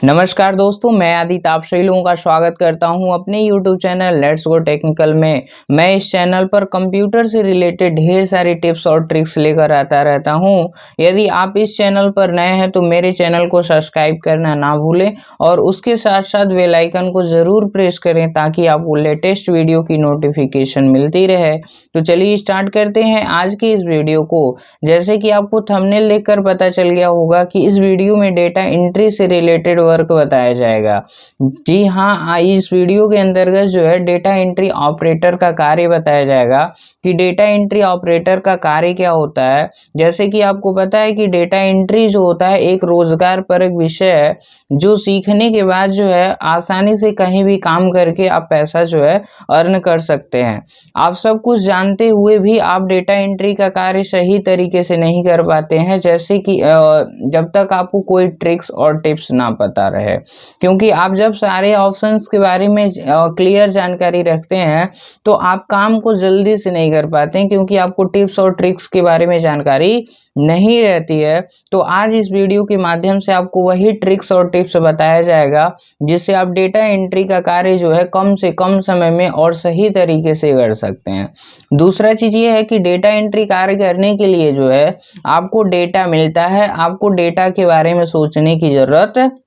नमस्कार दोस्तों, मैं आदित्य आप सभी लोगों का स्वागत करता हूं अपने YouTube channel let's go technical में। मैं इस चैनल पर कंप्यूटर से रिलेटेड ढेर सारी टिप्स और ट्रिक्स लेकर आता रहता हूं। यदि आप इस चैनल पर नए हैं तो मेरे चैनल को सब्सक्राइब करना ना भूलें और उसके साथ साथ बेल आइकन को ज़रूर प्रेस करें ताकि आपको लेटेस्ट वीडियो की नोटिफिकेशन मिलती रहे। तो चलिए स्टार्ट करते हैं आज की इस वीडियो को। जैसे कि आपको थंबनेल देखकर पता चल गया होगा कि इस वीडियो में डेटा एंट्री से रिलेटेड वर्क बताया जाएगा। जी हाँ, इस वीडियो के अंतर्गत जो है डेटा एंट्री ऑपरेटर का कार्य बताया जाएगा कि डेटा एंट्री ऑपरेटर का कार्य क्या होता है। जैसे कि आपको पता है कि डेटा एंट्री जो होता है एक रोजगार पर एक विषय है जो सीखने के बाद जो है आसानी से कहीं भी काम करके आप पैसा जो है अर्न कर सकते हैं। आप सब कुछ जानते हुए भी आप डेटा एंट्री का कार्य सही तरीके से नहीं कर पाते हैं, जैसे कि जब तक आपको कोई ट्रिक्स और टिप्स ना पता रहे। क्योंकि आप जब सारे ऑप्शंस के बारे में क्लियर जानकारी रखते हैं तो आप काम को जल्दी से नहीं कर पाते हैं, क्योंकि आपको टिप्स और ट्रिक्स के बारे में जानकारी नहीं रहती है। तो आज इस वीडियो के माध्यम से आपको वही ट्रिक्स और टिप्स बताया जाएगा जिससे आप डेटा एंट्री का कार्य जो है कम से कम समय में और सही तरीके से कर सकते हैं। दूसरा चीज़ ये है कि डेटा एंट्री कार्य करने के लिए जो है आपको डेटा मिलता है, आपको डेटा के बारे में सोचने की ज़रूरत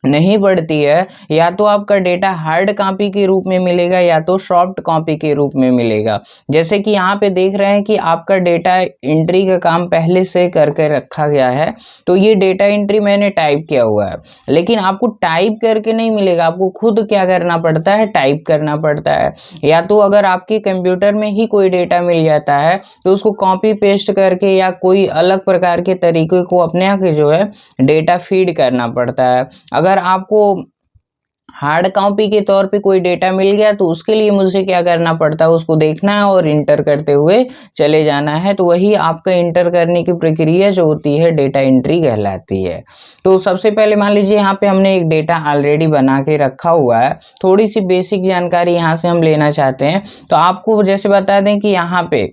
नहीं पड़ती है। या तो आपका डेटा हार्ड कॉपी के रूप में मिलेगा या तो सॉफ्ट कॉपी के रूप में मिलेगा। जैसे कि यहाँ पे देख रहे हैं कि आपका डेटा एंट्री का काम पहले से करके रखा गया है, तो ये डेटा एंट्री मैंने टाइप किया हुआ है। लेकिन आपको टाइप करके नहीं मिलेगा, आपको खुद क्या करना पड़ता है, टाइप करना पड़ता है। या तो अगर आपके कंप्यूटर में ही कोई डेटा मिल जाता है तो उसको कॉपी पेस्ट करके या कोई अलग प्रकार के तरीके को अपने आगे जो है डेटा फीड करना पड़ता है। अगर आपको हार्ड कॉपी के तौर पे कोई डेटा मिल गया तो उसके लिए मुझे क्या करना पड़ता है, उसको देखना है और इंटर करते हुए चले जाना है। तो वही आपका इंटर करने की प्रक्रिया जो होती है डेटा एंट्री कहलाती है। तो सबसे पहले मान लीजिए यहाँ पे हमने एक डेटा ऑलरेडी बना के रखा हुआ है। थोड़ी सी बेसिक जानकारी यहाँ से हम लेना चाहते हैं। तो आपको जैसे बता दें कि यहाँ पे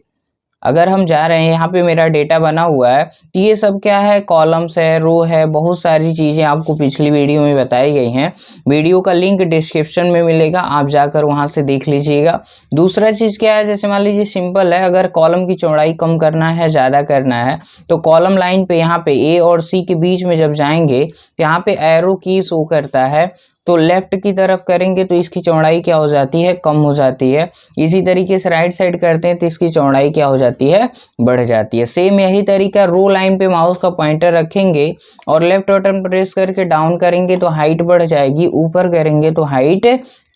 अगर हम जा रहे हैं, यहाँ पे मेरा डेटा बना हुआ है, तो ये सब क्या है, कॉलम्स है, रो है, बहुत सारी चीज़ें आपको पिछली वीडियो में बताई गई हैं। वीडियो का लिंक डिस्क्रिप्शन में मिलेगा, आप जाकर वहाँ से देख लीजिएगा। दूसरा चीज़ क्या है, जैसे मान लीजिए सिंपल है, अगर कॉलम की चौड़ाई कम करना है, ज़्यादा करना है, तो कॉलम लाइन पे यहाँ पे ए और सी के बीच में जब जाएंगे तो यहाँ पे एरो की शो करता है, तो लेफ्ट की तरफ करेंगे तो इसकी चौड़ाई क्या हो जाती है, कम हो जाती है। इसी तरीके से राइट साइड करते हैं तो इसकी चौड़ाई क्या हो जाती है, बढ़ जाती है। सेम यही तरीका, रो लाइन पे माउस का पॉइंटर रखेंगे और लेफ्ट बटन प्रेस करके डाउन करेंगे तो हाइट बढ़ जाएगी, ऊपर करेंगे तो हाइट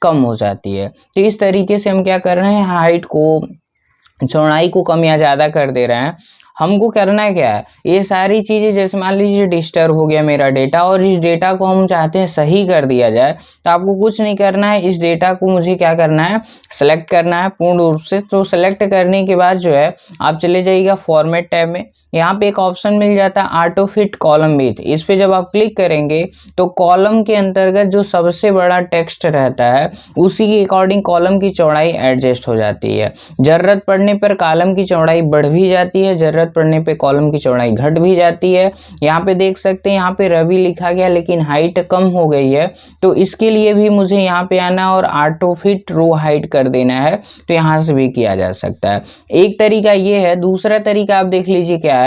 कम हो जाती है। तो इस तरीके से हम क्या कर रहे हैं, हाइट को, चौड़ाई को कम या ज़्यादा कर दे रहे हैं। हमको करना क्या है, ये सारी चीज़ें, जैसे मान लीजिए डिस्टर्ब हो गया मेरा डेटा और इस डेटा को हम चाहते हैं सही कर दिया जाए, तो आपको कुछ नहीं करना है, इस डेटा को मुझे क्या करना है, सेलेक्ट करना है पूर्ण रूप से। तो सेलेक्ट करने के बाद जो है आप चले जाइएगा फॉर्मेट टैब में, यहाँ पे एक ऑप्शन मिल जाता है ऑटो फिट कॉलम विड्थ। इस पे जब आप क्लिक करेंगे तो कॉलम के अंतर्गत जो सबसे बड़ा टेक्स्ट रहता है उसी के अकॉर्डिंग कॉलम की चौड़ाई एडजस्ट हो जाती है। जरूरत पड़ने पर कॉलम की चौड़ाई बढ़ भी जाती है, जरूरत पड़ने पे कॉलम की चौड़ाई घट भी जाती है। यहाँ पे देख सकते हैं, यहाँ पे रवि लिखा गया लेकिन हाइट कम हो गई है, तो इसके लिए भी मुझे यहाँ पे आना और ऑटो फिट रो हाइट कर देना है। तो यहाँ से भी किया जा सकता है। एक तरीका ये है। दूसरा तरीका आप देख लीजिए क्या है।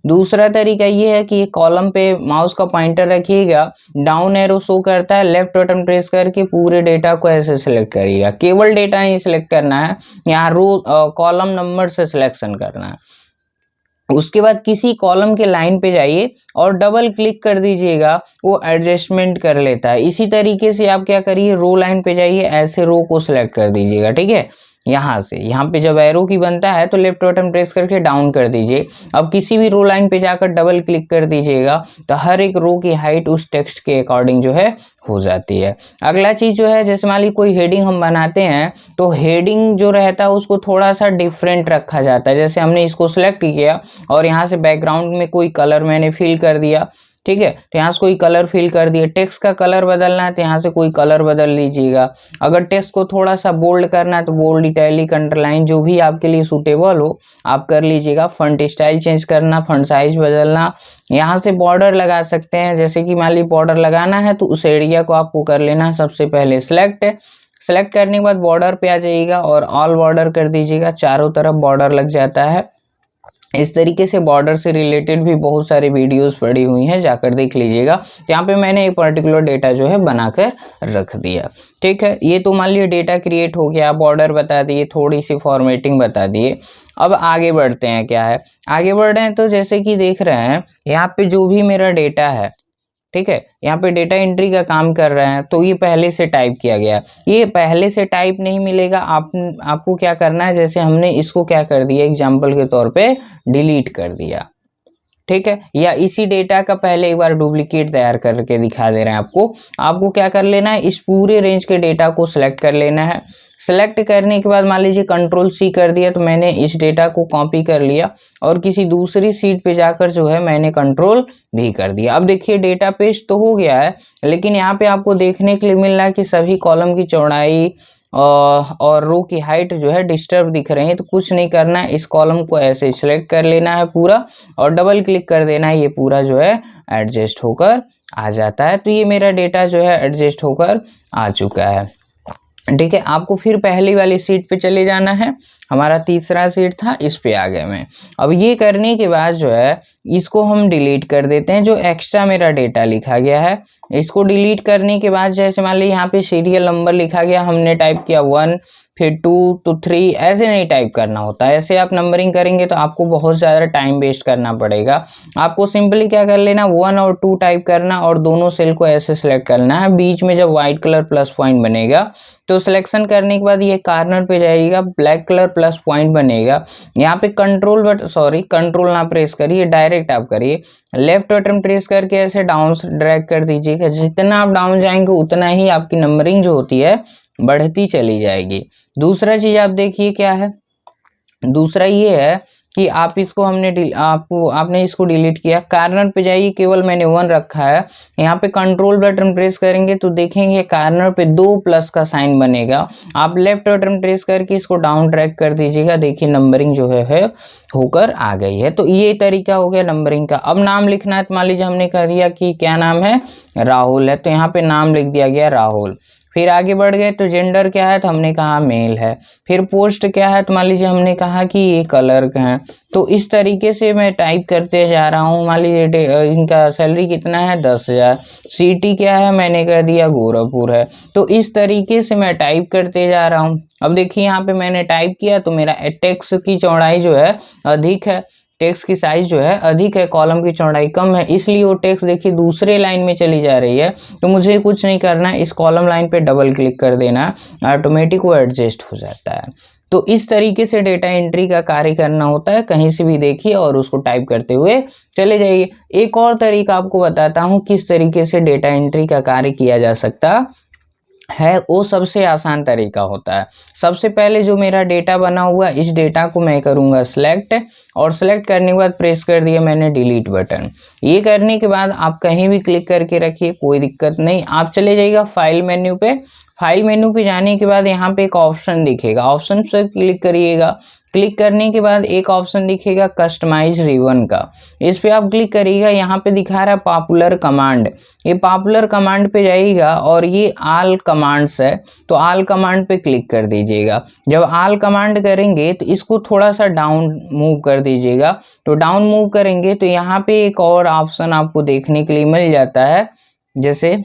दूसरा तरीका ये है कि कॉलम पे माउस का पॉइंटर रखिएगा, डाउन एरो शो करता है, लेफ्ट बटन प्रेस करके पूरे डेटा को ऐसे सिलेक्ट करिएगा। केवल डेटा नहीं सिलेक्ट करना है, यहाँ रो कॉलम नंबर से सिलेक्शन करना है। उसके बाद किसी कॉलम के लाइन पे जाइए और डबल क्लिक कर दीजिएगा, वो एडजस्टमेंट कर लेता है। इसी तरीके से आप क्या करिए, रो लाइन पे जाइए, ऐसे रो को सिलेक्ट कर दीजिएगा, ठीक है। यहाँ से यहाँ पे जब एरो की बनता है तो लेफ्ट बटन प्रेस करके डाउन कर दीजिए। अब किसी भी रो लाइन पे जाकर डबल क्लिक कर दीजिएगा तो हर एक रो की हाइट उस टेक्स्ट के अकॉर्डिंग जो है हो जाती है। अगला चीज़ जो है, जैसे मान ली कोई हेडिंग हम बनाते हैं तो हेडिंग जो रहता है उसको थोड़ा सा डिफरेंट रखा जाता है। जैसे हमने इसको सिलेक्ट किया और यहाँ से बैकग्राउंड में कोई कलर मैंने फिल कर दिया, ठीक है। तो यहाँ से कोई कलर फिल कर दिए, टेक्स्ट का कलर बदलना है तो यहाँ से कोई कलर बदल लीजिएगा। अगर टेक्स्ट को थोड़ा सा बोल्ड करना है तो बोल्ड, इटैलिक, अंडरलाइन जो भी आपके लिए सूटेबल हो आप कर लीजिएगा। फॉन्ट स्टाइल चेंज करना, फॉन्ट साइज बदलना, यहाँ से बॉर्डर लगा सकते हैं। जैसे कि मान ली बॉर्डर लगाना है तो उस एरिया को आपको कर लेना है सबसे पहले सेलेक्ट करने के बाद बॉर्डर पे आ जाइएगा और ऑल बॉर्डर कर दीजिएगा, चारों तरफ बॉर्डर लग जाता है। इस तरीके से बॉर्डर से रिलेटेड भी बहुत सारी वीडियोस पड़ी हुई हैं, जाकर देख लीजिएगा। यहाँ पे मैंने एक पर्टिकुलर डेटा जो है बनाकर रख दिया, ठीक है। ये तो मान लिया डेटा क्रिएट हो गया, बॉर्डर बता दिए, थोड़ी सी फॉर्मेटिंग बता दिए। अब आगे बढ़ते हैं, क्या है आगे बढ़ रहे हैं तो जैसे कि देख रहे हैं यहाँ पे जो भी मेरा डेटा है, ठीक है, यहाँ पे डेटा एंट्री का काम कर रहे हैं तो ये पहले से टाइप किया गया। ये पहले से टाइप नहीं मिलेगा, आपको क्या करना है, जैसे हमने इसको क्या कर दिया एग्जाम्पल के तौर पे डिलीट कर दिया, ठीक है, या इसी डेटा का पहले एक बार डुप्लीकेट तैयार करके दिखा दे रहे हैं आपको क्या कर लेना है, इस पूरे रेंज के डेटा को सिलेक्ट कर लेना है। सेलेक्ट करने के बाद मान लीजिए कंट्रोल सी कर दिया तो मैंने इस डेटा को कॉपी कर लिया और किसी दूसरी सीट पे जाकर जो है मैंने कंट्रोल भी कर दिया। अब देखिए डेटा पेस्ट तो हो गया है, लेकिन यहाँ पे आपको देखने के लिए मिल रहा है कि सभी कॉलम की चौड़ाई और रो की हाइट जो है डिस्टर्ब दिख रही है। तो कुछ नहीं करना है, इस कॉलम को ऐसे सिलेक्ट कर लेना है पूरा और डबल क्लिक कर देना है, ये पूरा जो है एडजस्ट होकर आ जाता है। तो ये मेरा डेटा जो है एडजस्ट होकर आ चुका है, ठीक है। आपको फिर पहली वाली सीट पे चले जाना है, हमारा तीसरा सीट था, इस पे आ गए मैं। अब ये करने के बाद जो है इसको हम डिलीट कर देते हैं, जो एक्स्ट्रा मेरा डेटा लिखा गया है। इसको डिलीट करने के बाद जैसे मान लीजिए यहाँ पे सीरियल नंबर लिखा गया, हमने टाइप किया 1 फिर 2 तो 3, ऐसे नहीं टाइप करना होता है। ऐसे आप नंबरिंग करेंगे तो आपको बहुत ज़्यादा टाइम वेस्ट करना पड़ेगा। आपको सिंपली क्या कर लेना, 1 और 2 टाइप करना और दोनों सेल को ऐसे सेलेक्ट करना है। बीच में जब व्हाइट कलर प्लस पॉइंट बनेगा तो सिलेक्शन करने के बाद ये कॉर्नर पे जाइएगा, ब्लैक कलर प्लस पॉइंट बनेगा। यहाँ पे कंट्रोल ना प्रेस करिए, डायरेक्ट आप करिए, लेफ्ट बटन प्रेस करके ऐसे डाउन ड्रैग कर दीजिएगा। जितना आप डाउन जाएंगे उतना ही आपकी नंबरिंग जो होती है बढ़ती चली जाएगी। दूसरा चीज आप देखिए क्या है, दूसरा ये है कि आप इसको आपने इसको डिलीट किया, कॉर्नर पे जाइए, केवल मैंने 1 रखा है। यहाँ पे कंट्रोल बटन प्रेस करेंगे तो देखेंगे कॉर्नर पे 2 प्लस का साइन बनेगा। आप लेफ्ट बटन प्रेस करके इसको डाउन ट्रैक कर दीजिएगा, देखिए नंबरिंग जो है होकर आ गई है। तो ये तरीका हो गया नंबरिंग का। अब नाम लिखना है तो मान लीजिए हमने कह दिया कि क्या नाम है, राहुल है, तो यहाँ पे नाम लिख दिया गया राहुल। फिर आगे बढ़ गए तो जेंडर क्या है तो हमने कहा मेल है। फिर पोस्ट क्या है तो मान लीजिए हमने कहा कि ये कलर का है। तो इस तरीके से मैं टाइप करते जा रहा हूँ। मान लीजिए इनका सैलरी कितना है 10,000। सिटी क्या है मैंने कह दिया गोरखपुर है। तो इस तरीके से मैं टाइप करते जा रहा हूँ। अब देखिए यहाँ पे मैंने टाइप किया तो मेरा टेक्स्ट की चौड़ाई जो है अधिक है, टेक्स्ट की साइज जो है अधिक है, कॉलम की चौड़ाई कम है, इसलिए वो टेक्स्ट देखिए दूसरे लाइन में चली जा रही है। तो मुझे कुछ नहीं करना है, इस कॉलम लाइन पे डबल क्लिक कर देना, ऑटोमेटिक वो एडजस्ट हो जाता है। तो इस तरीके से डेटा एंट्री का कार्य करना होता है। कहीं से भी देखिए और उसको टाइप करते हुए चले जाइए। एक और तरीका आपको बताता हूँ किस तरीके से डेटा एंट्री का कार्य किया जा सकता है, वो सबसे आसान तरीका होता है। सबसे पहले जो मेरा डेटा बना हुआ इस डेटा को मैं करूंगा सिलेक्ट, और सिलेक्ट करने के बाद प्रेस कर दिया मैंने डिलीट बटन। ये करने के बाद आप कहीं भी क्लिक करके रखिए, कोई दिक्कत नहीं। आप चले जाइएगा फाइल मेन्यू पे। फाइल मेन्यू पे जाने के बाद यहाँ पे एक ऑप्शन दिखेगा, ऑप्शन पे क्लिक करिएगा। क्लिक करने के बाद एक ऑप्शन दिखेगा कस्टमाइज रिबन का, इस पे आप क्लिक करिएगा। यहाँ पे दिखा रहा है पॉपुलर कमांड, ये पॉपुलर कमांड पे जाइएगा और ये ऑल कमांड्स है, तो ऑल कमांड पे क्लिक कर दीजिएगा। जब ऑल कमांड करेंगे तो इसको थोड़ा सा डाउन मूव कर दीजिएगा। तो डाउन मूव करेंगे तो यहाँ पे एक और ऑप्शन आपको देखने के लिए मिल जाता है, जैसे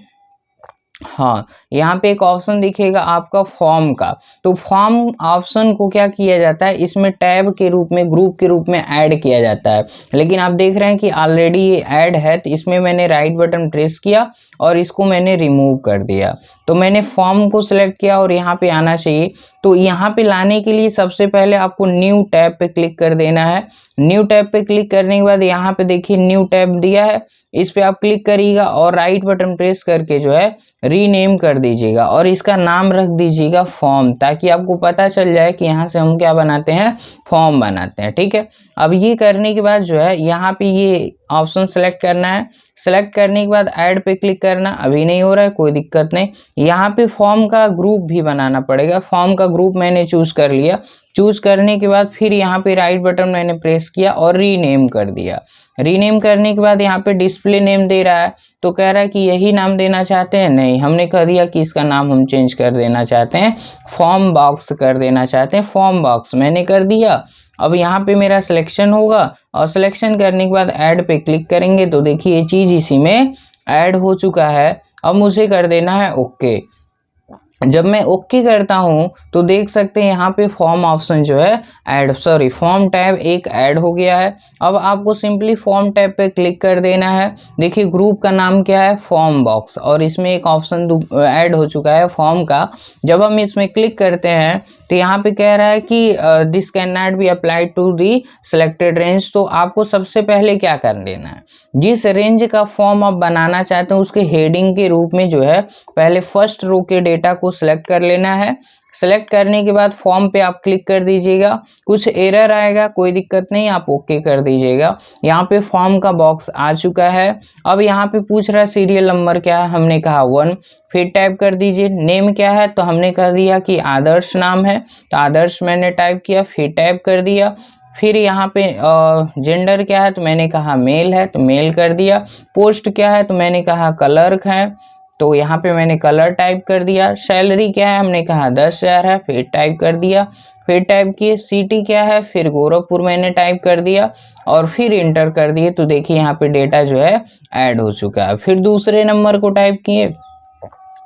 हाँ यहाँ पे एक ऑप्शन दिखेगा आपका फॉर्म का। तो फॉर्म ऑप्शन को क्या किया जाता है, इसमें टैब के रूप में, ग्रुप के रूप में ऐड किया जाता है। लेकिन आप देख रहे हैं कि ऑलरेडी ये ऐड है, तो इसमें मैंने राइट बटन प्रेस किया और इसको मैंने रिमूव कर दिया। तो मैंने फॉर्म को सिलेक्ट किया और यहाँ पे आना चाहिए। तो यहाँ पे लाने के लिए सबसे पहले आपको न्यू टैब पे क्लिक कर देना है। न्यू टैब पे क्लिक करने के बाद यहाँ पे देखिए न्यू टैब दिया है, इस पे आप क्लिक करिएगा और राइट बटन प्रेस करके जो है रीनेम कर दीजिएगा और इसका नाम रख दीजिएगा फॉर्म, ताकि आपको पता चल जाए कि यहाँ से हम क्या बनाते हैं, फॉर्म बनाते हैं। ठीक है, अब ये करने के बाद जो है यहाँ पे ये ऑप्शन सेलेक्ट करना है। सेलेक्ट करने के बाद ऐड पे क्लिक करना। अभी नहीं हो रहा है, कोई दिक्कत नहीं। यहाँ पे फॉर्म का ग्रुप भी बनाना पड़ेगा। फॉर्म का ग्रुप मैंने चूज कर लिया। चूज करने के बाद फिर यहाँ पे राइट बटन मैंने प्रेस किया और रीनेम कर दिया। रीनेम करने के बाद यहाँ पे डिस्प्ले नेम दे रहा है, तो कह रहा है कि यही नाम देना चाहते हैं। नहीं, हमने कह दिया कि इसका नाम हम चेंज कर देना चाहते हैं, फॉर्म बॉक्स कर देना चाहते हैं। फॉर्म बॉक्स मैंने कर दिया। अब यहाँ पे मेरा सिलेक्शन होगा और सिलेक्शन करने के बाद ऐड पे क्लिक करेंगे तो देखिए ये चीज़ इसी में ऐड हो चुका है। अब मुझे कर देना है ओके। जब मैं ओके करता हूं तो देख सकते हैं यहाँ पे फॉर्म ऑप्शन जो है फॉर्म टैब एक ऐड हो गया है। अब आपको सिंपली फॉर्म टैब पे क्लिक कर देना है। देखिए ग्रुप का नाम क्या है, फॉर्म बॉक्स, और इसमें एक ऑप्शन ऐड हो चुका है फॉर्म का। जब हम इसमें क्लिक करते हैं तो यहाँ पे कह रहा है कि this can not be applied to the selected range. तो आपको सबसे पहले क्या कर लेना है, जिस रेंज का फॉर्म आप बनाना चाहते हैं उसके हेडिंग के रूप में जो है पहले फर्स्ट रो के डेटा को सिलेक्ट कर लेना है। सेलेक्ट करने के बाद फॉर्म पे आप क्लिक कर दीजिएगा। कुछ एरर आएगा, कोई दिक्कत नहीं, आप ओके कर दीजिएगा। यहाँ पे फॉर्म का बॉक्स आ चुका है। अब यहाँ पे पूछ रहा है सीरियल नंबर क्या है, हमने कहा 1। फिर टाइप कर दीजिए नेम क्या है, तो हमने कह दिया कि आदर्श नाम है, तो आदर्श मैंने टाइप किया। फिर टाइप कर दिया। फिर यहाँ पे जेंडर क्या है, तो मैंने कहा मेल है, तो मेल कर दिया। पोस्ट क्या है, तो मैंने कहा क्लर्क है, तो यहाँ पे मैंने कलर टाइप कर दिया। सैलरी क्या है, हमने कहा 10,000 है, फिर टाइप कर दिया। फिर टाइप किए सिटी क्या है, फिर गोरखपुर मैंने टाइप कर दिया और फिर इंटर कर दिए। तो देखिए यहाँ पे डेटा जो है ऐड हो चुका है। फिर दूसरे नंबर को टाइप किए,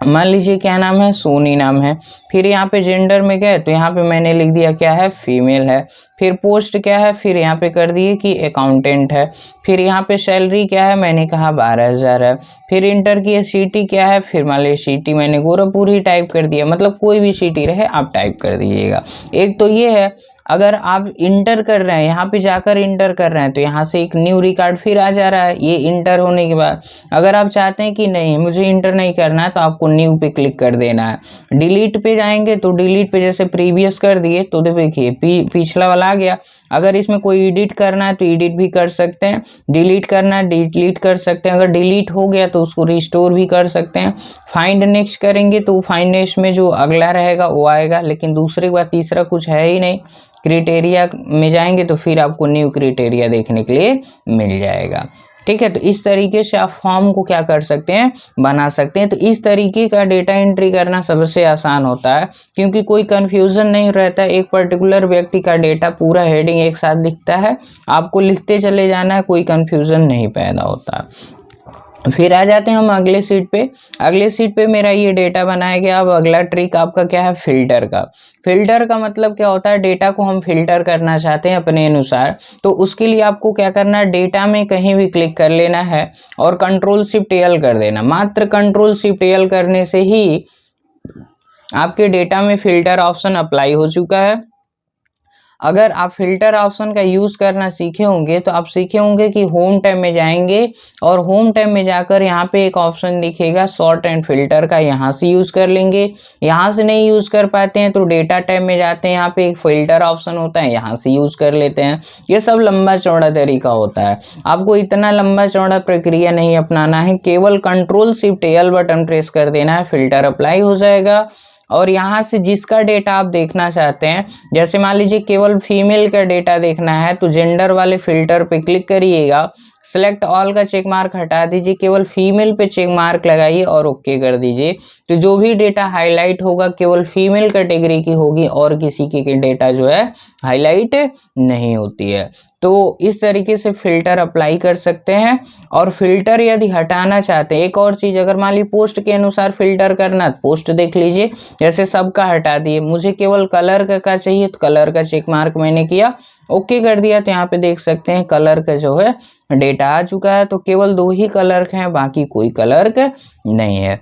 मान लीजिए क्या नाम है, सोनी नाम है। फिर यहाँ पे जेंडर में गए तो यहाँ पे मैंने लिख दिया क्या है, फीमेल है। फिर पोस्ट क्या है, फिर यहाँ पे कर दिए कि अकाउंटेंट है। फिर यहाँ पे सैलरी क्या है, मैंने कहा 12,000 है। फिर इंटर किए सिटी क्या है, फिर मान लीजिए सिटी मैंने गोरखपुर ही टाइप कर दिया, मतलब कोई भी सिटी रहे आप टाइप कर दीजिएगा। एक तो ये है, अगर आप इंटर कर रहे हैं, यहाँ पे जाकर इंटर कर रहे हैं तो यहाँ से एक न्यू रिकॉर्ड फिर आ जा रहा है ये इंटर होने के बाद। अगर आप चाहते हैं कि नहीं मुझे इंटर नहीं करना है तो आपको न्यू पे क्लिक कर देना है। डिलीट पे जाएंगे तो डिलीट पे जैसे प्रीवियस कर दिए तो देखिए पिछला वाला आ गया। अगर इसमें कोई एडिट करना है तो एडिट भी कर सकते हैं, डिलीट करना है डिलीट कर सकते हैं। अगर डिलीट हो गया तो उसको रिस्टोर भी कर सकते हैं। फाइंड नेक्स्ट करेंगे तो फाइंड नेक्स्ट में जो अगला रहेगा वो आएगा, लेकिन दूसरे के बाद तीसरा कुछ है ही नहीं। क्राइटेरिया में जाएंगे तो फिर आपको न्यू क्राइटेरिया देखने के लिए मिल जाएगा। ठीक है, तो इस तरीके से आप फॉर्म को क्या कर सकते हैं, बना सकते हैं। तो इस तरीके का डेटा एंट्री करना सबसे आसान होता है, क्योंकि कोई कंफ्यूजन नहीं रहता है। एक पर्टिकुलर व्यक्ति का डेटा पूरा हेडिंग एक साथ दिखता है, आपको लिखते चले जाना है, कोई कंफ्यूजन नहीं पैदा होता। फिर आ जाते हैं हम अगले सीट पे। अगले सीट पे मेरा ये डेटा बनाया गया। अब अगला ट्रिक आपका क्या है, फिल्टर का। फिल्टर का मतलब क्या होता है, डेटा को हम फिल्टर करना चाहते हैं अपने अनुसार, तो उसके लिए आपको क्या करना है, डेटा में कहीं भी क्लिक कर लेना है और Ctrl+Shift+L कर देना। मात्र Ctrl+Shift+L करने से ही आपके डेटा में फिल्टर ऑप्शन अप्लाई हो चुका है। अगर आप फिल्टर ऑप्शन का यूज़ करना सीखे होंगे तो आप सीखे होंगे कि होम टैब में जाएंगे और होम टैब में जाकर यहाँ पे एक ऑप्शन दिखेगा सॉर्ट एंड फिल्टर का, यहाँ से यूज़ कर लेंगे। यहाँ से नहीं यूज़ कर पाते हैं तो डेटा टैब में जाते हैं, यहाँ पे एक फिल्टर ऑप्शन होता है, यहाँ से यूज़ कर लेते हैं। ये सब लंबा चौड़ा तरीका होता है, आपको इतना लंबा चौड़ा प्रक्रिया नहीं अपनाना है। केवल Ctrl+Shift+L बटन प्रेस कर देना है, फिल्टर अप्लाई हो जाएगा। और यहाँ से जिसका डेटा आप देखना चाहते हैं, जैसे मान लीजिए केवल फीमेल का डेटा देखना है तो जेंडर वाले फिल्टर पे क्लिक करिएगा, सेलेक्ट ऑल का चेक मार्क हटा दीजिए, केवल फीमेल पे चेक मार्क लगाइए और ओके कर दीजिए। तो जो भी डेटा हाईलाइट होगा केवल फीमेल कैटेगरी की होगी और किसी की डेटा जो है हाईलाइट नहीं होती है। तो इस तरीके से फिल्टर अप्लाई कर सकते हैं। और फिल्टर यदि हटाना चाहते हैं, एक और चीज़, अगर मान लीजिए पोस्ट के अनुसार फिल्टर करना, पोस्ट देख लीजिए जैसे सबका हटा दिए, मुझे केवल कलर का चाहिए तो कलर का चेक मार्क मैंने किया, ओके कर दिया। तो यहाँ पे देख सकते हैं कलर का जो है डेटा आ चुका है। तो केवल 2 ही कलर हैं, बाकी कोई कलर नहीं है।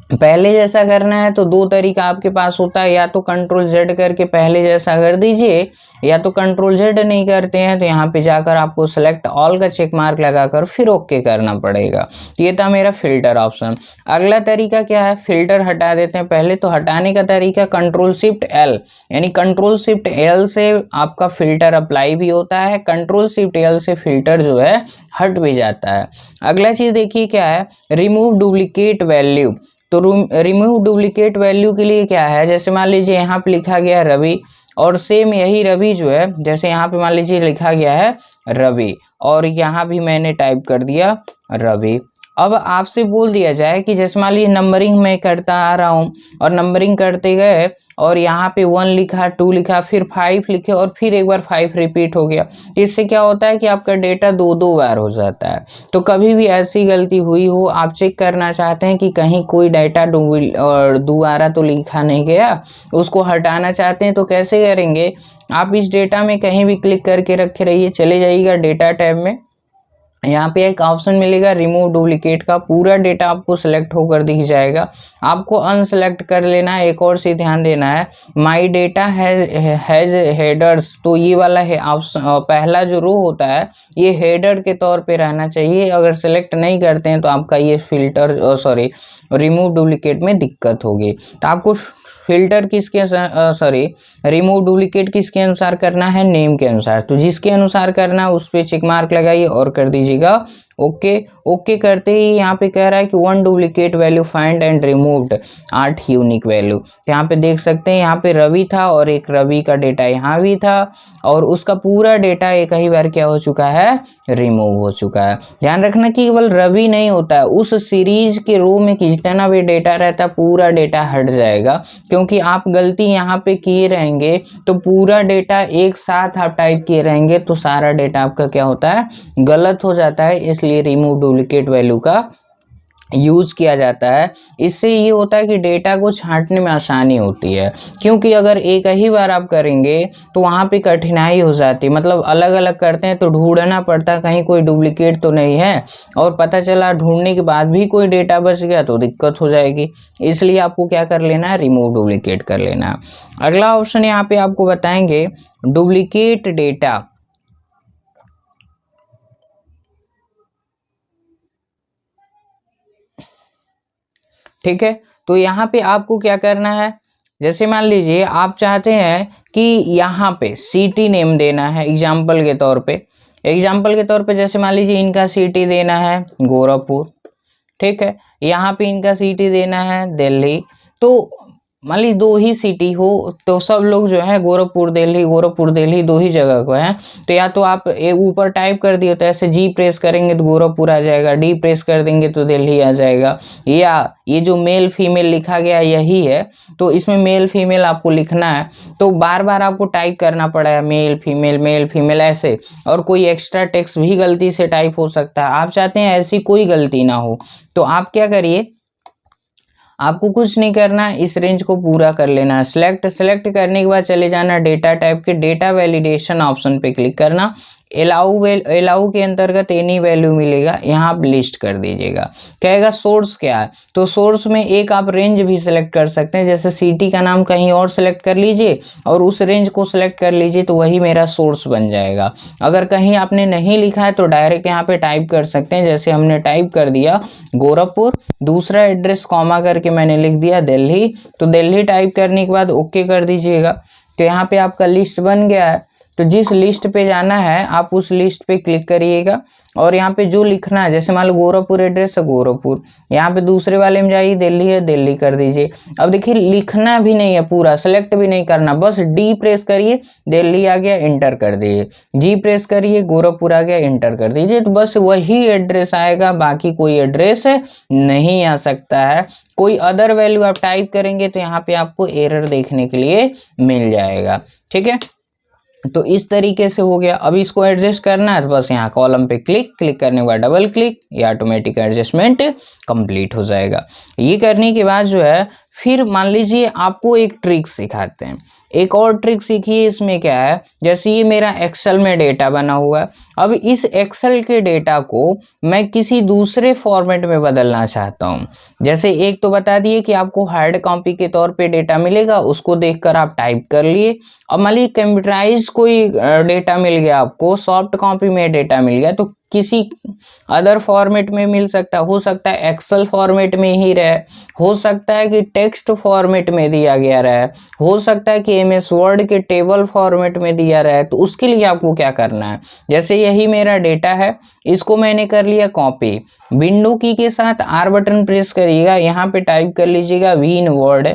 पहले जैसा करना है तो दो तरीका आपके पास होता है, या तो कंट्रोल जेड करके पहले जैसा कर दीजिए, या तो कंट्रोल जेड नहीं करते हैं तो यहाँ पे जाकर आपको सेलेक्ट ऑल का चेक मार्क लगाकर फिर ओके करना पड़ेगा। ये था मेरा फिल्टर ऑप्शन। अगला तरीका क्या है, फिल्टर हटा देते हैं। पहले तो हटाने का तरीका कंट्रोल शिफ्ट एल, यानी कंट्रोल शिफ्ट एल से आपका फिल्टर अप्लाई भी होता है, कंट्रोल शिफ्ट एल से फिल्टर जो है हट भी जाता है। अगला चीज देखिए क्या है, रिमूव डुप्लीकेट वैल्यू। तो रिमूव डुप्लीकेट वैल्यू के लिए क्या है, जैसे मान लीजिए यहाँ पे लिखा गया रवि, और सेम यही रवि जो है, जैसे यहाँ पे मान लीजिए लिखा गया है रवि, और यहाँ भी मैंने टाइप कर दिया रवि। अब आपसे बोल दिया जाए कि जैसे मान लीजिए नंबरिंग मैं करता आ रहा हूँ, और नंबरिंग करते गए और यहाँ पे 1 लिखा, 2 लिखा, फिर 5 लिखे, और फिर एक बार 5 रिपीट हो गया। इससे क्या होता है कि आपका डेटा दो बार हो जाता है। तो कभी भी ऐसी गलती हुई हो, आप चेक करना चाहते हैं कि कहीं कोई डेटा दोबारा तो लिखा नहीं गया, उसको हटाना चाहते हैं तो कैसे करेंगे, आप इस डेटा में कहीं भी क्लिक करके रखे रहिए, चले जाइएगा डेटा टैब में, यहाँ पे एक ऑप्शन मिलेगा रिमूव डुप्लीकेट का, पूरा डेटा आपको सिलेक्ट होकर दिख जाएगा। आपको अनसेलेक्ट कर लेना है। एक और से ध्यान देना है, माई डेटा हैज हेडर्स, तो ये वाला है ऑप्शन, पहला जो रो होता है ये हेडर के तौर पे रहना चाहिए। अगर सेलेक्ट नहीं करते हैं तो आपका ये फिल्टर रिमूव डुप्लीकेट में दिक्कत होगी। तो आपको फिल्टर किसके रिमूव डुप्लीकेट किसके अनुसार करना है, नेम के अनुसार। तो जिसके अनुसार करना है उस पर चेक मार्क लगाइए और कर दीजिएगा ओके। ओके करते ही यहाँ पे कह रहा है कि 1 duplicate value find and removed 8 unique value. तो यहाँ पे देख सकते हैं, यहाँ पे रवि था और एक रवि का डेटा यहाँ भी था, और उसका पूरा डेटा एक ही बार क्या हो चुका है, रिमूव हो चुका है। ध्यान रखना कि केवल रवि नहीं होता है, उस सीरीज के रो में जितना भी डेटा रहता है पूरा डेटा हट जाएगा, क्योंकि आप गलती यहाँ पे किए रहेंगे तो पूरा डेटा एक साथ आप टाइप किए रहेंगे तो सारा डेटा आपका क्या होता है, गलत हो जाता है। इसलिए रिमूव डुप्लीकेट वैल्यू का यूज किया जाता है। इससे ये होता है कि डेटा को छांटने में आसानी होती है, क्योंकि अगर एक ही बार आप करेंगे तो वहाँ पे कठिनाई हो जाती है, मतलब अलग अलग करते हैं तो ढूंढना पड़ता है कहीं कोई डुप्लीकेट तो नहीं है, और पता चला ढूंढने के बाद भी कोई डेटा बच गया तो दिक्कत हो जाएगी। इसलिए आपको क्या कर लेना है, रिमूव डुप्लीकेट कर लेना है। अगला ऑप्शन यहाँ पे आपको बताएंगे डुप्लीकेट डेटा। ठीक है, तो यहाँ पे आपको क्या करना है, जैसे मान लीजिए आप चाहते हैं कि यहाँ पे सिटी नेम देना है एग्जाम्पल के तौर पे, जैसे मान लीजिए इनका सिटी देना है गोरखपुर, ठीक है, यहाँ पे इनका सिटी देना है दिल्ली। तो मान लीजिए 2 ही सिटी हो तो सब लोग जो है गोरखपुर दिल्ली 2 ही जगह को है, तो या तो आप ऊपर टाइप कर दिए तो ऐसे जी प्रेस करेंगे तो गोरखपुर आ जाएगा, डी प्रेस कर देंगे तो दिल्ली आ जाएगा, या ये जो मेल फीमेल लिखा गया यही है तो इसमें मेल फीमेल आपको लिखना है, तो बार बार आपको टाइप करना पड़ेगा मेल फीमेल ऐसे, और कोई एक्स्ट्रा टेक्स्ट भी गलती से टाइप हो सकता है। आप चाहते हैं ऐसी कोई गलती ना हो, तो आप क्या करिए, आपको कुछ नहीं करना, इस रेंज को पूरा कर लेना है। सेलेक्ट करने के बाद चले जाना डेटा टाइप के डेटा वैलिडेशन ऑप्शन पे क्लिक करना। एलाउ के अंतर्गत एनी वैल्यू मिलेगा, यहाँ आप लिस्ट कर दीजिएगा। कहेगा सोर्स क्या है, तो सोर्स में एक आप रेंज भी सिलेक्ट कर सकते हैं, जैसे सिटी का नाम कहीं और सिलेक्ट कर लीजिए और उस रेंज को सिलेक्ट कर लीजिए तो वही मेरा सोर्स बन जाएगा। अगर कहीं आपने नहीं लिखा है तो डायरेक्ट यहाँ पे टाइप कर सकते हैं, जैसे हमने टाइप कर दिया गोरखपुर, दूसरा एड्रेस कॉमा करके मैंने लिख दिया दिल्ली, तो दिल्ली टाइप करने के बाद ओके कर दीजिएगा। तो यहाँ पे आपका लिस्ट बन गया है। तो जिस लिस्ट पे जाना है आप उस लिस्ट पे क्लिक करिएगा, और यहाँ पे जो लिखना है, जैसे मान लो गोरखपुर एड्रेस है गोरखपुर, यहाँ पे दूसरे वाले में जाइए दिल्ली है दिल्ली कर दीजिए। अब देखिए लिखना भी नहीं है पूरा, सेलेक्ट भी नहीं करना, बस डी प्रेस करिए दिल्ली आ गया इंटर कर दीजिए, जी प्रेस करिए गोरखपुर आ गया इंटर कर दीजिए, तो बस वही एड्रेस आएगा, बाकी कोई एड्रेस नहीं आ सकता है। कोई अदर वैल्यू आप टाइप करेंगे तो यहाँ पे आपको एरर देखने के लिए मिल जाएगा। ठीक है, तो इस तरीके से हो गया। अब इसको एडजस्ट करना है तो बस यहाँ कॉलम पे क्लिक करने के बाद डबल क्लिक, ये ऑटोमेटिक एडजस्टमेंट कंप्लीट हो जाएगा। ये करने के बाद जो है फिर मान लीजिए आपको एक ट्रिक सिखाते हैं, एक और ट्रिक सीखिए। इसमें क्या है, जैसे ये मेरा एक्सेल में डेटा बना हुआ है, अब इस एक्सेल के डेटा को मैं किसी दूसरे फॉर्मेट में बदलना चाहता हूँ। जैसे एक तो बता दिए कि आपको हार्ड कॉपी के तौर पे डेटा मिलेगा, उसको देखकर आप टाइप कर लिए। अब मान लीजिए कंप्यूटराइज कोई डेटा मिल गया, आपको सॉफ्ट कॉपी में डेटा मिल गया, तो किसी अदर फॉर्मेट में मिल सकता, हो सकता है एक्सेल फॉर्मेट में ही रहे, हो सकता है कि टेक्स्ट फॉर्मेट में दिया गया रहे, हो सकता है कि एमएस वर्ड के टेबल फॉर्मेट में दिया रहे। तो उसके लिए आपको क्या करना है, जैसे यही मेरा डेटा है, इसको मैंने कर लिया कॉपी। विंडो की के साथ आर बटन प्रेस करिएगा, यहाँ पे टाइप कर लीजिएगा विन वर्ड,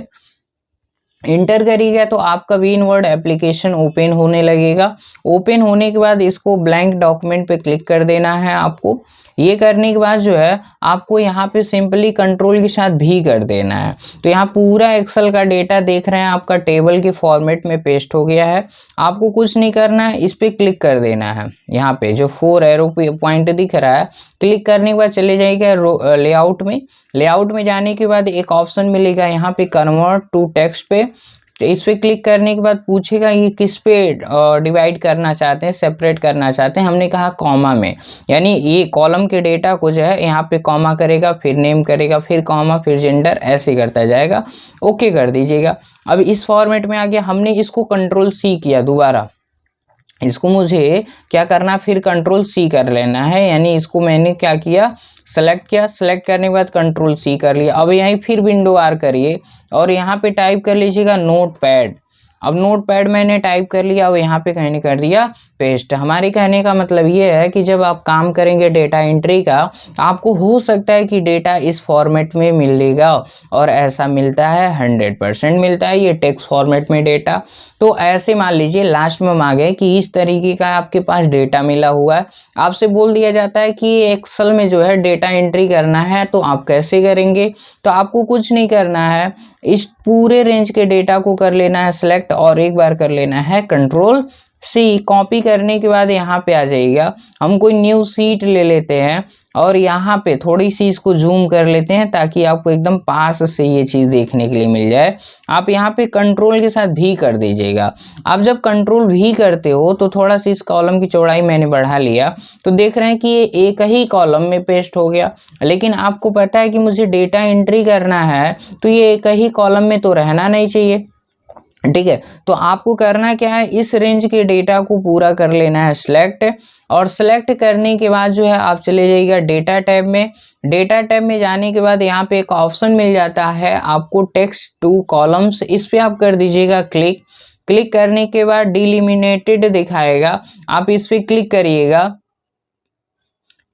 इंटर करिएगा तो आपका विन वर्ड एप्लीकेशन ओपन होने लगेगा। ओपन होने के बाद इसको ब्लैंक डॉक्यूमेंट पे क्लिक कर देना है आपको। ये करने के बाद जो है आपको यहाँ पे सिंपली कंट्रोल के साथ भी कर देना है। तो यहाँ पूरा एक्सेल का डेटा देख रहे हैं आपका टेबल के फॉर्मेट में पेस्ट हो गया है। आपको कुछ नहीं करना है, इस पर क्लिक कर देना है। यहाँ पे जो 4 एरो पॉइंट दिख रहा है, क्लिक करने के बाद चले जाइएगा लेआउट में। लेआउट में जाने के बाद एक ऑप्शन मिलेगा यहाँ पे कन्वर्ट टू टेक्स्ट पे, तो इस पे क्लिक करने के बाद पूछेगा ये किस पे डिवाइड करना चाहते हैं, सेपरेट करना चाहते हैं। हमने कहा कॉमा में, यानी ये कॉलम के डेटा को जो है यहाँ पे कॉमा करेगा, फिर नेम करेगा, फिर कॉमा, फिर जेंडर, ऐसे करता जाएगा। ओके कर दीजिएगा। अब इस फॉर्मेट में आ गया, हमने इसको कंट्रोल सी किया, दोबारा इसको मुझे क्या करना, फिर कंट्रोल सी कर लेना है। यानी इसको मैंने क्या किया, सेलेक्ट किया, सेलेक्ट करने के बाद कंट्रोल सी कर लिया। अब यहीं फिर विंडो आर करिए और यहाँ पे टाइप कर लीजिएगा नोट पैड। अब नोट पैड मैंने टाइप कर लिया, अब यहाँ पे कहने कर दिया पेस्ट। हमारे कहने का मतलब ये है कि जब आप काम करेंगे डेटा एंट्री का, आपको हो सकता है कि डेटा इस फॉर्मेट में मिलेगा, और ऐसा मिलता है, 100% मिलता है ये टेक्स्ट फॉर्मेट में डेटा। तो ऐसे मान लीजिए लास्ट में हम आ गए कि इस तरीके का आपके पास डेटा मिला हुआ है, आपसे बोल दिया जाता है कि एक्सेल में जो है डेटा एंट्री करना है, तो आप कैसे करेंगे। तो आपको कुछ नहीं करना है, इस पूरे रेंज के डेटा को कर लेना है सिलेक्ट, और एक बार कर लेना है कंट्रोल सी। कॉपी करने के बाद यहाँ पे आ जाइएगा, हम कोई न्यू सीट ले लेते हैं और यहाँ पे थोड़ी सी इसको जूम कर लेते हैं ताकि आपको एकदम पास से ये चीज़ देखने के लिए मिल जाए। आप यहाँ पे कंट्रोल के साथ भी कर दीजिएगा। आप जब कंट्रोल भी करते हो तो थोड़ा सा इस कॉलम की चौड़ाई मैंने बढ़ा लिया, तो देख रहे हैं कि ये एक ही कॉलम में पेस्ट हो गया। लेकिन आपको पता है कि मुझे डेटा एंट्री करना है, तो ये एक ही कॉलम में तो रहना नहीं चाहिए, ठीक है। तो आपको करना क्या है, इस रेंज के डेटा को पूरा कर लेना है सिलेक्ट, और सिलेक्ट करने के बाद जो है आप चले जाइएगा डेटा टैब में। डेटा टैब में जाने के बाद यहाँ पे एक ऑप्शन मिल जाता है आपको टेक्स्ट टू कॉलम्स, इस पे आप कर दीजिएगा क्लिक। क्लिक करने के बाद डिलिमिनेटेड दिखाएगा, आप इस पे क्लिक करिएगा।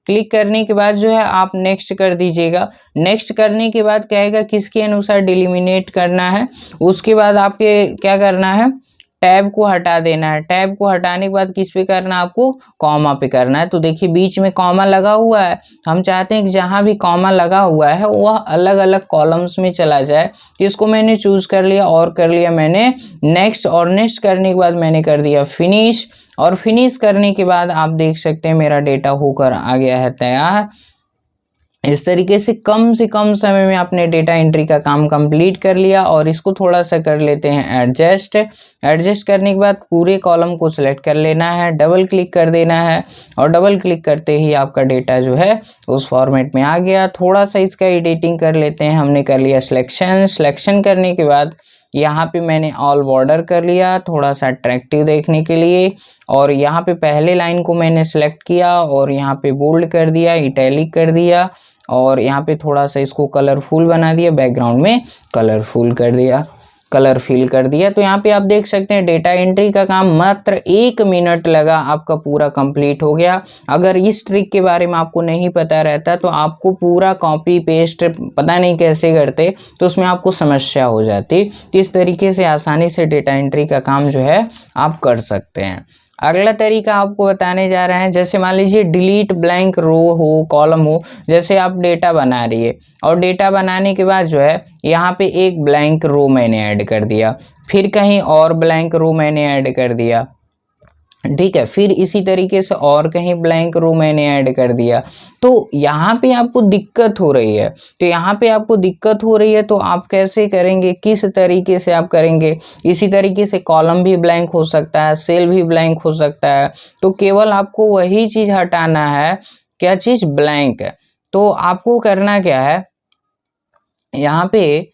क्लिक करने के बाद जो है आप नेक्स्ट कर दीजिएगा। नेक्स्ट करने के बाद कहेगा किसके अनुसार डिलिमिनेट करना है, उसके बाद आपके क्या करना है, टैब को हटा देना है। टैब को हटाने के बाद किस पे करना है, आपको कॉमा पे करना है। तो देखिए बीच में कॉमा लगा हुआ है, हम चाहते हैं कि जहां भी कॉमा लगा हुआ है वह अलग अलग कॉलम्स में चला जाए। इसको मैंने चूज कर लिया और कर लिया मैंने नेक्स्ट, और नेक्स्ट करने के बाद मैंने कर दिया फिनिश। और फिनिश करने के बाद आप देख सकते हैं मेरा डेटा होकर आ गया है तैयार। इस तरीके से कम समय में आपने डेटा एंट्री का काम कंप्लीट कर लिया। और इसको थोड़ा सा कर लेते हैं एडजस्ट। एडजस्ट करने के बाद पूरे कॉलम को सिलेक्ट कर लेना है, डबल क्लिक कर देना है, और डबल क्लिक करते ही आपका डेटा जो है उस फॉर्मेट में आ गया। थोड़ा सा इसका एडिटिंग कर लेते हैं। हमने कर लिया सिलेक्शन। सिलेक्शन करने के बाद यहाँ पे मैंने ऑल बॉर्डर कर लिया थोड़ा सा अट्रैक्टिव देखने के लिए, और यहाँ पे पहले लाइन को मैंने सेलेक्ट किया और यहाँ पे बोल्ड कर दिया, इटैलिक कर दिया, और यहाँ पे थोड़ा सा इसको कलरफुल बना दिया, बैकग्राउंड में कलरफुल कर दिया, कलर फिल कर दिया। तो यहाँ पे आप देख सकते हैं डेटा एंट्री का काम मात्र 1 मिनट लगा, आपका पूरा कंप्लीट हो गया। अगर इस ट्रिक के बारे में आपको नहीं पता रहता तो आपको पूरा कॉपी पेस्ट पता नहीं कैसे करते, तो उसमें आपको समस्या हो जाती। तो इस तरीके से आसानी से डेटा एंट्री का काम जो है आप कर सकते हैं। अगला तरीका आपको बताने जा रहे हैं, जैसे मान लीजिए डिलीट ब्लैंक रो हो, कॉलम हो। जैसे आप डेटा बना रही है और डेटा बनाने के बाद जो है यहाँ पे एक ब्लैंक रो मैंने ऐड कर दिया, फिर कहीं और ब्लैंक रो मैंने ऐड कर दिया, ठीक है। फिर इसी तरीके से और कहीं ब्लैंक रो मैंने ऐड कर दिया, तो यहाँ पे आपको दिक्कत हो रही है। तो यहाँ पे आपको दिक्कत हो रही है तो आप कैसे करेंगे, किस तरीके से आप करेंगे। इसी तरीके से कॉलम भी ब्लैंक हो सकता है, सेल भी ब्लैंक हो सकता है। तो केवल आपको वही चीज हटाना है, क्या चीज, ब्लैंक है। तो आपको करना क्या है, यहाँ पे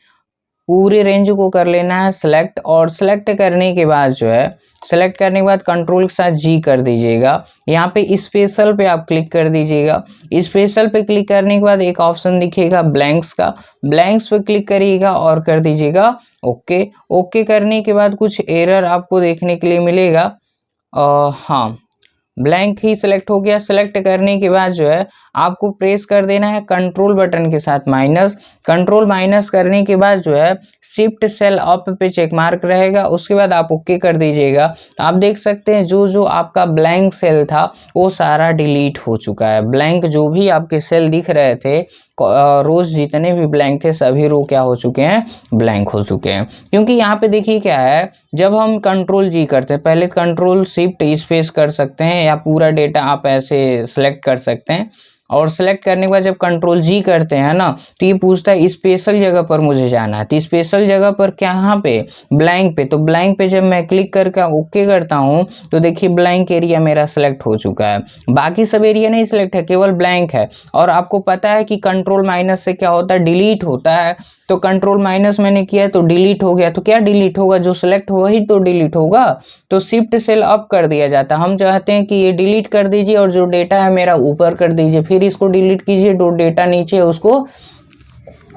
पूरे रेंज को कर लेना है सिलेक्ट, और सिलेक्ट करने के बाद जो है, सेलेक्ट करने के बाद कंट्रोल के साथ जी कर दीजिएगा। यहाँ पे स्पेशल पे आप क्लिक कर दीजिएगा। स्पेशल पे क्लिक करने के बाद एक ऑप्शन दिखेगा ब्लैंक्स का, ब्लैंक्स पे क्लिक करिएगा और कर दीजिएगा ओके। ओके करने के बाद कुछ एरर आपको देखने के लिए मिलेगा। हाँ, ब्लैंक ही सिलेक्ट हो गया। सिलेक्ट करने के बाद जो है आपको प्रेस कर देना है कंट्रोल बटन के साथ माइनस। कंट्रोल माइनस करने के बाद जो है शिफ्ट सेल अप पे चेक मार्क रहेगा, उसके बाद आप ओके कर दीजिएगा। आप देख सकते हैं जो जो आपका ब्लैंक सेल था वो सारा डिलीट हो चुका है। ब्लैंक जो भी आपके सेल दिख रहे थे, रोज जितने भी ब्लैंक थे सभी रो क्या हो चुके हैं, ब्लैंक हो चुके हैं। क्योंकि यहाँ पे देखिए क्या है, जब हम कंट्रोल जी करते हैं, पहले कंट्रोल शिफ्ट स्पेस कर सकते हैं या पूरा डेटा आप ऐसे सेलेक्ट कर सकते हैं। और सेलेक्ट करने के बाद जब कंट्रोल जी करते हैं ना, तो ये पूछता है स्पेशल जगह पर मुझे जाना है। तो स्पेशल जगह पर क्या, यहाँ पे ब्लैंक पे। तो ब्लैंक पे जब मैं क्लिक करके ओके करता हूँ तो देखिए ब्लैंक एरिया मेरा सेलेक्ट हो चुका है। बाकी सब एरिया नहीं सिलेक्ट है, केवल ब्लैंक है। और आपको पता है कि कंट्रोल माइनस से क्या होता है, डिलीट होता है। तो कंट्रोल माइनस मैंने किया तो डिलीट हो गया। तो क्या डिलीट होगा, जो सिलेक्ट हो वही तो डिलीट होगा। तो शिफ्ट सेल अप कर दिया जाता है। हम चाहते हैं कि ये डिलीट कर दीजिए और जो डेटा है मेरा ऊपर कर दीजिए, फिर इसको डिलीट कीजिए, जो डेटा नीचे है उसको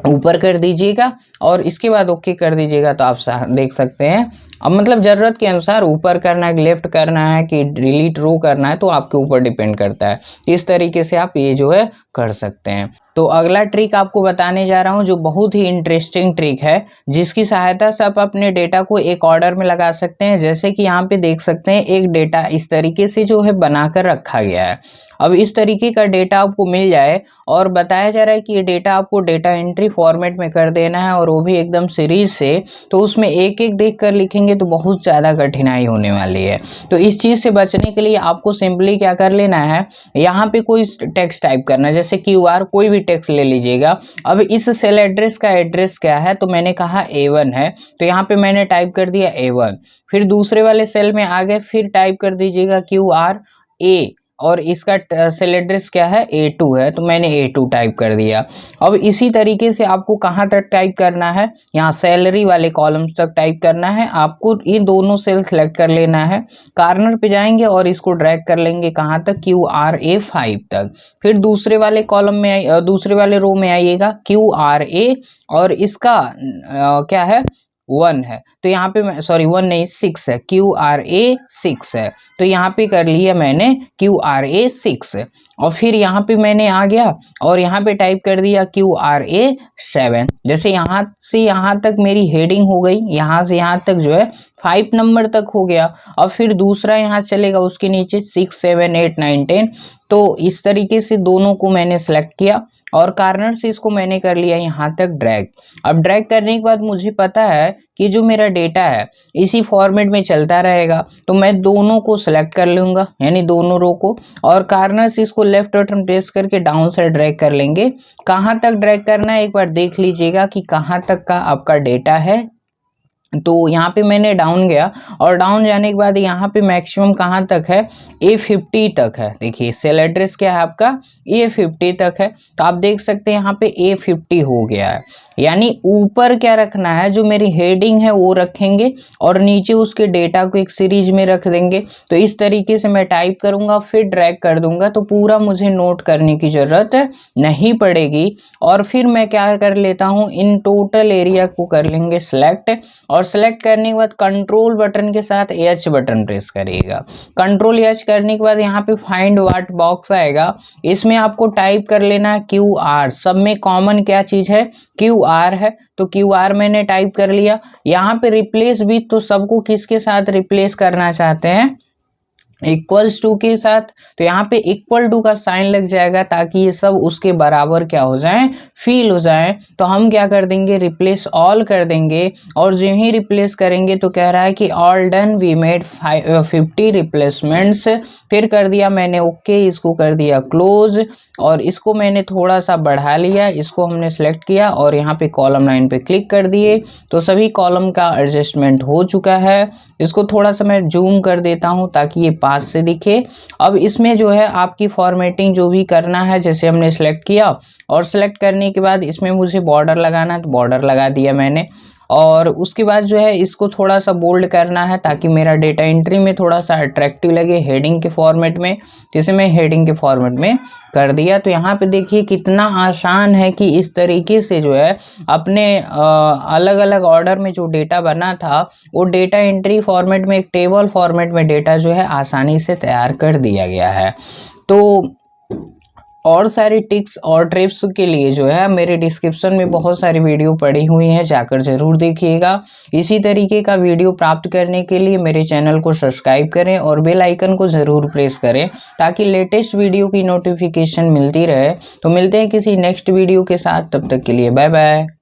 ऊपर कर दीजिएगा और इसके बाद ओके कर दीजिएगा। तो आप देख सकते हैं, अब मतलब ज़रूरत के अनुसार ऊपर करना है, लेफ्ट करना है कि डिलीट रो करना है, तो आपके ऊपर डिपेंड करता है। इस तरीके से आप ये जो है कर सकते हैं। तो अगला ट्रिक आपको बताने जा रहा हूँ जो बहुत ही इंटरेस्टिंग ट्रिक है, जिसकी सहायता से आप अपने डेटा को एक ऑर्डर में लगा सकते हैं। जैसे कि यहाँ पे देख सकते हैं एक डेटा इस तरीके से जो है बनाकर रखा गया है। अब इस तरीके का डेटा आपको मिल जाए और बताया जा रहा है कि ये डेटा आपको डेटा एंट्री फॉर्मेट में कर देना है, और वो भी एकदम सीरीज से। तो उसमें एक एक देख कर लिखेंगे तो बहुत ज़्यादा कठिनाई होने वाली है। तो इस चीज़ से बचने के लिए आपको सिंपली क्या कर लेना है, यहाँ पे कोई टेक्स्ट टाइप करना है, जैसे QR, कोई भी टेक्स्ट ले लीजिएगा। अब इस सेल एड्रेस का एड्रेस क्या है, तो मैंने कहा A1 है, तो यहाँ पे मैंने टाइप कर दिया A1। फिर दूसरे वाले सेल में आ गए, फिर टाइप कर दीजिएगा QRA, और इसका सेल एड्रेस क्या है, A2 है, तो मैंने A2 टाइप कर दिया। अब इसी तरीके से आपको कहाँ तक टाइप करना है, यहाँ सैलरी वाले कॉलम्स तक टाइप करना है। आपको ये दोनों सेल सेलेक्ट कर लेना है, कार्नर पे जाएंगे और इसको ड्रैग कर लेंगे कहाँ तक, QRA5 तक। फिर दूसरे वाले कॉलम में दूसरे वाले रो में आइएगा QRA, और इसका क्या है, 1 है। तो यहाँ पे मैं, सॉरी 1 नहीं 6 है, QRA6 है। तो यहाँ पे कर लिया मैंने QRA6, और फिर यहाँ पे मैंने आ गया और यहाँ पे टाइप कर दिया QRA7। जैसे यहाँ से यहाँ तक मेरी हेडिंग हो गई, यहाँ से यहाँ तक जो है 5 नंबर तक हो गया। और फिर दूसरा यहाँ चलेगा उसके नीचे 6, 7, 8, 9, 10। तो इस तरीके से दोनों को मैंने सेलेक्ट किया और कार्नर से इसको मैंने कर लिया यहाँ तक ड्रैग। अब ड्रैग करने के बाद मुझे पता है कि जो मेरा डेटा है इसी फॉर्मेट में चलता रहेगा, तो मैं दोनों को सिलेक्ट कर लूँगा, यानी दोनों रो को, और कार्नर से इसको लेफ्ट बटन प्रेस करके डाउन साइड ड्रैग कर लेंगे। कहाँ तक ड्रैग करना है एक बार देख लीजिएगा कि कहाँ तक का आपका डेटा है। तो यहाँ पे मैंने डाउन गया, और डाउन जाने के बाद यहाँ पे मैक्सिमम कहाँ तक है, A50 तक है। देखिए सेल एड्रेस क्या है आपका, A50 तक है। तो आप देख सकते हैं यहाँ पे A50 हो गया है। यानी ऊपर क्या रखना है, जो मेरी हेडिंग है वो रखेंगे और नीचे उसके डेटा को एक सीरीज में रख देंगे। तो इस तरीके से मैं टाइप करूँगा, फिर ड्रैग कर दूंगा, तो पूरा मुझे नोट करने की ज़रूरत नहीं पड़ेगी। और फिर मैं क्या कर लेता हूँ, इन टोटल एरिया को कर लेंगे सिलेक्ट, और सेलेक्ट करने के बाद कंट्रोल बटन के साथ H बटन प्रेस करिएगा। कंट्रोल H करने के बाद यहाँ पे फाइंड व्हाट बॉक्स आएगा, इसमें आपको टाइप कर लेना है QR। सब में कॉमन क्या चीज़ है, QR है। तो QR मैंने टाइप कर लिया। यहाँ पे रिप्लेस विथ, तो सबको किसके साथ रिप्लेस करना चाहते हैं, इक्वल्स टू के साथ, तो यहाँ पे इक्वल टू का साइन लग जाएगा ताकि ये सब उसके बराबर क्या हो जाए, फील हो जाए। तो हम क्या कर देंगे, रिप्लेस ऑल कर देंगे, और जो ही रिप्लेस करेंगे तो कह रहा है कि all done, we made 50 replacements. फिर कर दिया मैंने ओके, इसको कर दिया क्लोज, और इसको मैंने थोड़ा सा बढ़ा लिया, इसको हमने सेलेक्ट किया और यहाँ पे कॉलम 9 पे क्लिक कर दिए। तो सभी कॉलम का एडजस्टमेंट हो चुका है। इसको थोड़ा सा मैं जूम कर देता हूँ ताकि ये पास से दिखे। अब इसमें जो है आपकी फॉर्मेटिंग जो भी करना है, जैसे हमने सेलेक्ट किया और सेलेक्ट करने के बाद इसमें मुझे बॉर्डर लगाना है तो बॉर्डर लगा दिया मैंने, और उसके बाद जो है इसको थोड़ा सा बोल्ड करना है ताकि मेरा डेटा एंट्री में थोड़ा सा अट्रैक्टिव लगे हेडिंग के फॉर्मेट में। जैसे मैं हेडिंग के फॉर्मेट में कर दिया, तो यहाँ पे देखिए कितना आसान है कि इस तरीके से जो है अपने अलग अलग ऑर्डर में जो डेटा बना था वो डेटा एंट्री फॉर्मेट में, एक टेबल फॉर्मेट में डेटा जो है आसानी से तैयार कर दिया गया है। तो और सारी टिक्स और ट्रिप्स के लिए जो है मेरे डिस्क्रिप्शन में बहुत सारी वीडियो पड़ी हुई हैं, जाकर ज़रूर देखिएगा। इसी तरीके का वीडियो प्राप्त करने के लिए मेरे चैनल को सब्सक्राइब करें और बेल आइकन को ज़रूर प्रेस करें ताकि लेटेस्ट वीडियो की नोटिफिकेशन मिलती रहे। तो मिलते हैं किसी नेक्स्ट वीडियो के साथ, तब तक के लिए बाय बाय।